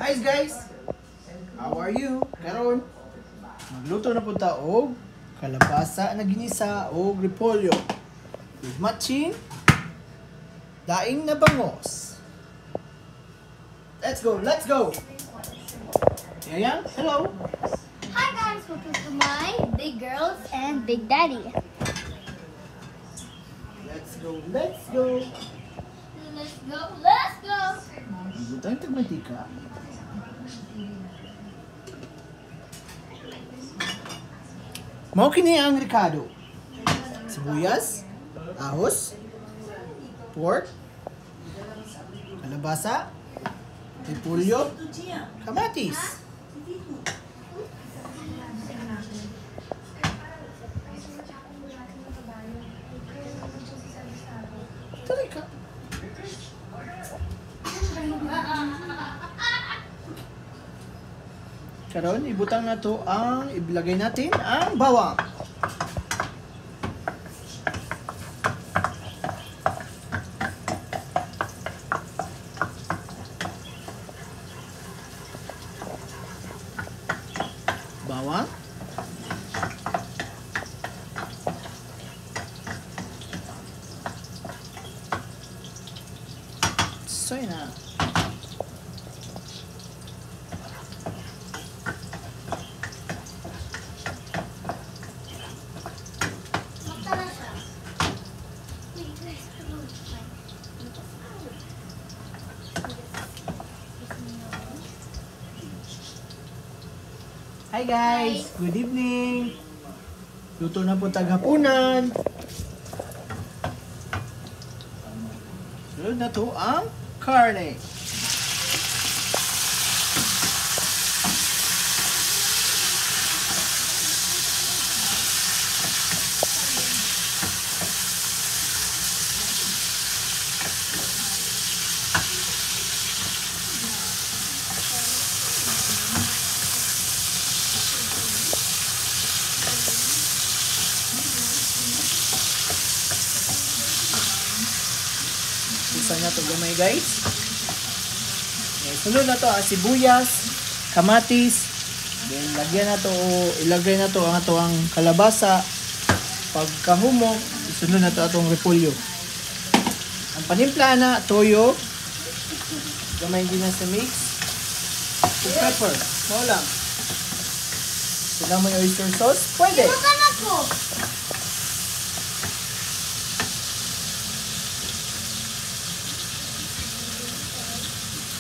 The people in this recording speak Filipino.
Guys, how are you? Karon, magluto na punta og kalabasa na ginisa og repolyo with matching daing na bangos. Let's go! Yaya, hello! Hi guys, welcome to my Big Girls and Big Daddy. Let's go! Let's go. Butang tagmatika. Mao kini ang ricado. Sibuyas, ahos, pork, kalabasa, repolyo, kamatis. Tari ka. Karon ibutang na to ang ibilagay natin ang bawang. Bawang. Soy na. Hi guys! Good evening! Luto na po taghapunan. Sunod na to ang karne. Isa na to gamay guys. Okay, sunod na to sibuyas, kamatis. Then lagyan na to ilagay na to ang atong kalabasa. Pagkahumok, isunod na to atong repolyo. Ang panimpla na toyo. Gamay din na sa mix. Pepper, mo lang. Sila mo yung oyster sauce, pwede. Ibutan ako.